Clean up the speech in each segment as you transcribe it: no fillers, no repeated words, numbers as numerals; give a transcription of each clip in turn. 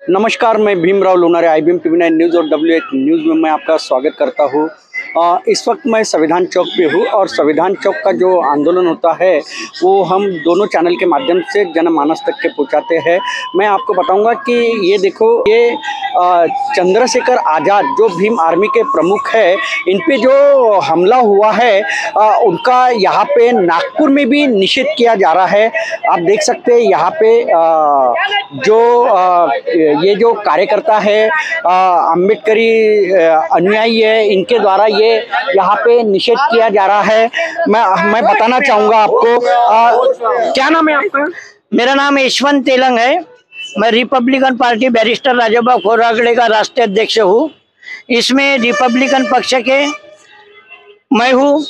नमस्कार, मैं Bhimrao Lonare IBM TV9 news और WH न्यूज़ में मैं आपका स्वागत करता हूँ। इस वक्त मैं संविधान चौक पे हूँ और संविधान चौक का जो आंदोलन होता है वो हम दोनों चैनल के माध्यम से जनमानस तक के पहुँचाते हैं। मैं आपको बताऊंगा कि ये देखो, ये चंद्रशेखर आज़ाद जो भीम आर्मी के प्रमुख है, इन पे जो हमला हुआ है उनका यहाँ पे नागपुर में भी निषेध किया जा रहा है। आप देख सकते हैं यहाँ पे ये जो कार्यकर्ता है, अम्बेडकरी अनुयायी है, इनके द्वारा ये यहाँ पे निषेध किया जा रहा है। मैं बताना चाहूँगा आपको, क्या नाम है आपका? मेरा नाम यशवंत तेलंग है। मैं रिपब्लिकन पार्टी बैरिस्टर राजाबा खोरागड़े का राष्ट्रीय अध्यक्ष हूँ। इसमें रिपब्लिकन पक्ष के मैं हूँ,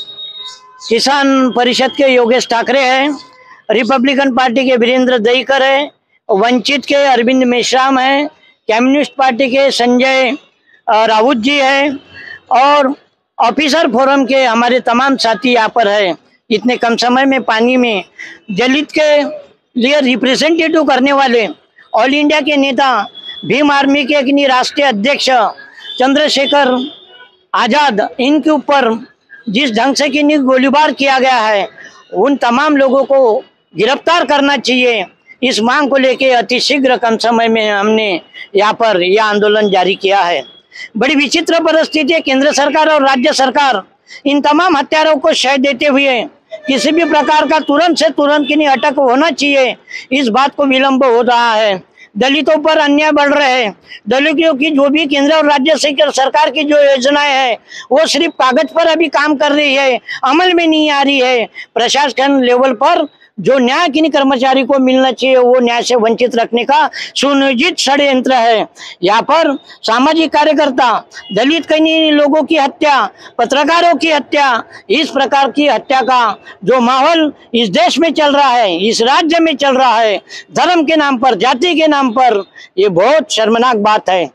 किसान परिषद के योगेश ठाकरे हैं, रिपब्लिकन पार्टी के वीरेंद्र दहीकर है, वंचित के अरविंद मेश्राम है, कम्युनिस्ट पार्टी के संजय राउत जी है और ऑफिसर फोरम के हमारे तमाम साथी यहाँ पर है। इतने कम समय में पानी में दलित के लिए रिप्रेजेंटेटिव करने वाले ऑल इंडिया के नेता, भीम आर्मी के राष्ट्रीय अध्यक्ष चंद्रशेखर आज़ाद, इनके ऊपर जिस ढंग से कि गोलीबार किया गया है, उन तमाम लोगों को गिरफ्तार करना चाहिए। इस मांग को लेके अतिशीघ्र कम समय में हमने यहाँ पर यह आंदोलन जारी किया है। बड़ी विचित्र परिस्थिति है। केंद्र सरकार और राज्य सरकार इन तमाम हत्यारों को शह देते हुए किसी भी प्रकार का तुरंत से तुरंत की अटक होना चाहिए, इस बात को विलंब हो रहा है। दलितों पर अन्याय बढ़ रहे हैं। दलितों की जो भी केंद्र और राज्य सरकार की जो योजनाएं हैं वो सिर्फ कागज पर अभी काम कर रही है, अमल में नहीं आ रही है। प्रशासन लेवल पर जो न्याय किन्हीं कर्मचारी को मिलना चाहिए वो न्याय से वंचित रखने का सुनियोजित षड्यंत्र है। यहाँ पर सामाजिक कार्यकर्ता, दलित कई लोगों की हत्या, पत्रकारों की हत्या, इस प्रकार की हत्या का जो माहौल इस देश में चल रहा है, इस राज्य में चल रहा है, धर्म के नाम पर, जाति के नाम पर, ये बहुत शर्मनाक बात है।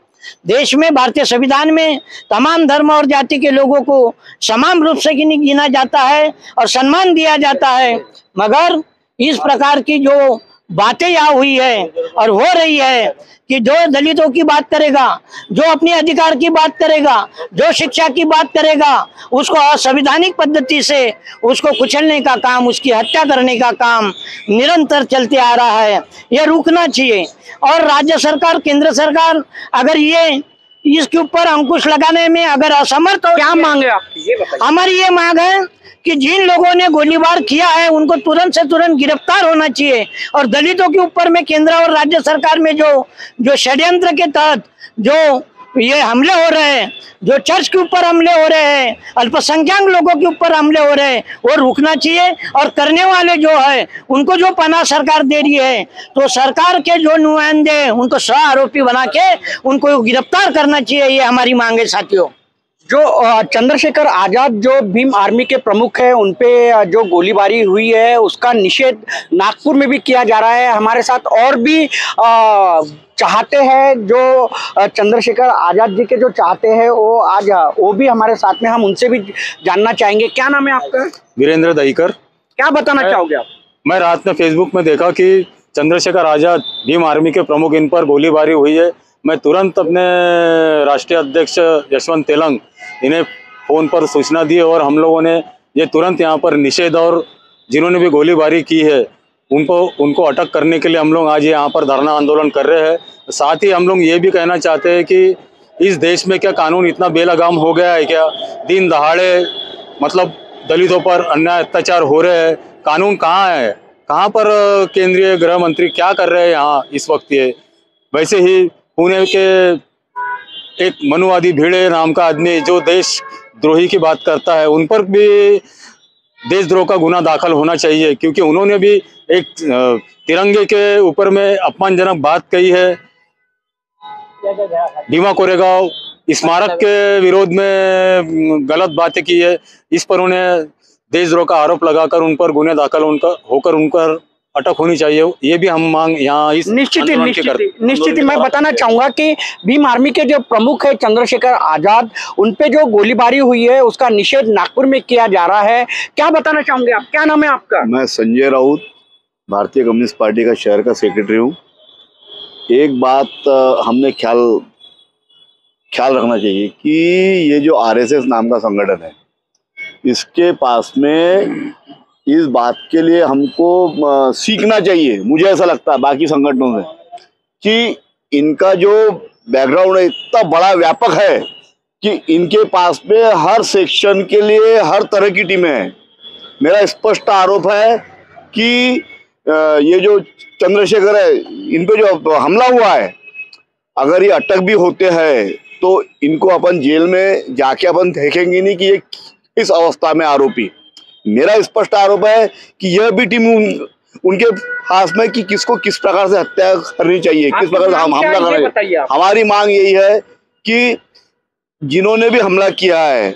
देश में, भारतीय संविधान में तमाम धर्म और जाति के लोगों को समान रूप से गिना जाता है और सम्मान दिया जाता है, मगर इस प्रकार की जो बातें यहाँ हुई है और हो रही है कि जो दलितों की बात करेगा, जो अपने अधिकार की बात करेगा, जो शिक्षा की बात करेगा, उसको असंवैधानिक पद्धति से उसको कुचलने का काम, उसकी हत्या करने का काम निरंतर चलते आ रहा है। यह रुकना चाहिए और राज्य सरकार, केंद्र सरकार अगर ये इसके ऊपर अंकुश लगाने में अगर असमर्थ हो। क्या मांग है आपकी, ये बताइए। हमारी ये मांग है कि जिन लोगों ने गोलीबार किया है उनको तुरंत से तुरंत गिरफ्तार होना चाहिए और दलितों के ऊपर में केंद्र और राज्य सरकार में जो षड्यंत्र के तहत जो ये हमले हो रहे हैं, जो चर्च के ऊपर हमले हो रहे हैं, अल्पसंख्यक लोगों के ऊपर हमले हो रहे हैं, वो रुकना चाहिए। और करने वाले जो है उनको जो पनाह सरकार दे रही है, तो सरकार के जो नुमाइंदे हैं उनको सह आरोपी बना के उनको गिरफ्तार करना चाहिए। ये हमारी मांग है साथियों। जो चंद्रशेखर आज़ाद जो भीम आर्मी के प्रमुख है, उन पे जो गोलीबारी हुई है उसका निषेध नागपुर में भी किया जा रहा है। हमारे साथ और भी चाहते हैं, जो चंद्रशेखर आज़ाद जी के जो चाहते हैं वो भी हमारे साथ में, हम उनसे भी जानना चाहेंगे। क्या नाम है आपका? वीरेंद्र दहीकर। क्या बताना चाहोगे आप? मैं रात में फेसबुक में देखा कि चंद्रशेखर आज़ाद भीम आर्मी के प्रमुख, इन पर गोलीबारी हुई है। मैं तुरंत अपने राष्ट्रीय अध्यक्ष यशवंत तेलंग, इन्हें फ़ोन पर सूचना दी और हम लोगों ने ये तुरंत यहाँ पर निषेध और जिन्होंने भी गोलीबारी की है उनको अटक करने के लिए हम लोग आज यहाँ पर धरना आंदोलन कर रहे हैं। साथ ही हम लोग ये भी कहना चाहते हैं कि इस देश में क्या कानून इतना बेलगाम हो गया है क्या? दिन दहाड़े मतलब दलितों पर अन्याय अत्याचार हो रहे हैं, कानून कहाँ है? कहाँ पर केंद्रीय गृह मंत्री क्या कर रहे हैं यहाँ इस वक्त? ये वैसे ही पुणे के एक मनुवादी भिड़े नाम का आदमी जो देशद्रोही की बात करता है, उन पर भी देशद्रोह का गुना दाखिल होना चाहिए, क्योंकि उन्होंने भी एक तिरंगे के ऊपर में अपमानजनक बात कही है। भीमा कोरेगांव स्मारक के विरोध में गलत बातें की है। इस पर उन्हें देशद्रोह का आरोप लगाकर उन पर गुने दाखिल होकर उन पर अटक होनी चाहिए। ये भी हम मांग यहाँ इस निश्चित मैं बताना चाहूंगा कि भीम आर्मी के जो प्रमुख है चंद्रशेखर आज़ाद, उन पे जो गोलीबारी हुई है उसका निषेध नागपुर में किया जा रहा है। क्या बताना चाहोगे आप? क्या नाम है आपका? मैं संजय राउत, भारतीय कम्युनिस्ट पार्टी का शहर का सेक्रेटरी हूँ। एक बात हमने ख्याल रखना चाहिए कि ये जो आरएसएस नाम का संगठन है, इसके पास में इस बात के लिए हमको सीखना चाहिए, मुझे ऐसा लगता है बाकी संगठनों से, कि इनका जो बैकग्राउंड है इतना बड़ा व्यापक है कि इनके पास में हर सेक्शन के लिए हर तरह की टीमें हैं। मेरा स्पष्ट आरोप है कि ये जो चंद्रशेखर है, इन पे जो हमला हुआ है, अगर ये अटक भी होते हैं तो इनको अपन जेल में जाके अपन देखेंगे नहीं कि ये किस अवस्था में आरोपी। मेरा स्पष्ट आरोप है कि यह भी टीम उनके पास में कि किसको किस प्रकार से हत्या करनी चाहिए, किस प्रकार से हमला करना चाहिए। हमारी मांग यही है कि जिन्होंने भी हमला किया है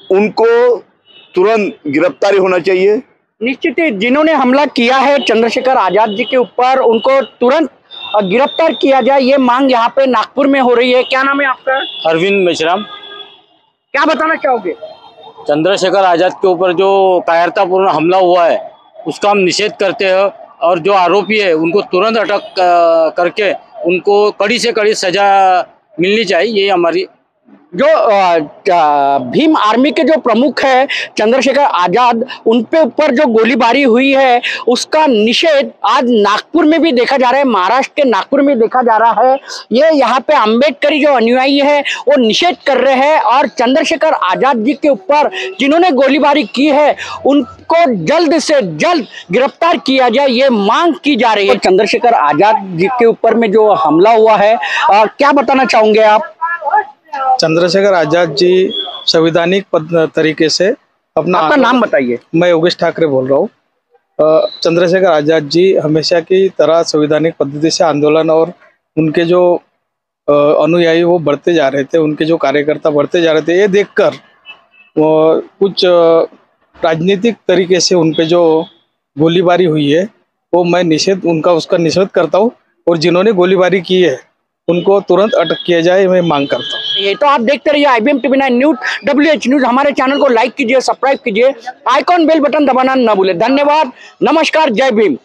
उनको तुरंत गिरफ्तारी होना चाहिए। निश्चित ही जिन्होंने हमला किया है चंद्रशेखर आजाद जी के ऊपर, उनको तुरंत गिरफ्तार किया जाए, ये मांग यहाँ पे नागपुर में हो रही है। क्या नाम है आपका? अरविंद मेश्राम। क्या बताना चाहोगे? चंद्रशेखर आजाद के ऊपर जो कायरतापूर्ण हमला हुआ है उसका हम निषेध करते हैं और जो आरोपी है उनको तुरंत अटक करके उनको कड़ी से कड़ी सजा मिलनी चाहिए, ये हमारी। जो भीम आर्मी के जो प्रमुख है चंद्रशेखर आजाद, उन पे ऊपर जो गोलीबारी हुई है उसका निषेध आज नागपुर में भी देखा जा रहा है, महाराष्ट्र के नागपुर में देखा जा रहा है। ये यहाँ पे अंबेडकरी जो अनुयायी है वो निषेध कर रहे हैं और चंद्रशेखर आजाद जी के ऊपर जिन्होंने गोलीबारी की है उनको जल्द से जल्द गिरफ्तार किया जाए, ये मांग की जा रही है। चंद्रशेखर आजाद जी के ऊपर में जो हमला हुआ है, क्या बताना चाहोगे आप? चंद्रशेखर आजाद जी संवैधानिक तरीके से आपका नाम बताइए। मैं योगेश ठाकरे बोल रहा हूँ। चंद्रशेखर आजाद जी हमेशा की तरह संवैधानिक पद्धति से आंदोलन और उनके जो अनुयायी वो बढ़ते जा रहे थे, उनके जो कार्यकर्ता बढ़ते जा रहे थे, ये देखकर कुछ राजनीतिक तरीके से उन पे जो गोलीबारी हुई है वो मैं उसका निषेध करता हूँ और जिन्होंने गोलीबारी की है उनको तुरंत अटक किया जाए, मैं मांग करता हूँ। ये तो आप देखते रहिए IBM TV9 news WH news. हमारे चैनल को लाइक कीजिए, सब्सक्राइब कीजिए, आइकॉन बेल बटन दबाना न भूले। धन्यवाद, नमस्कार, जय भीम।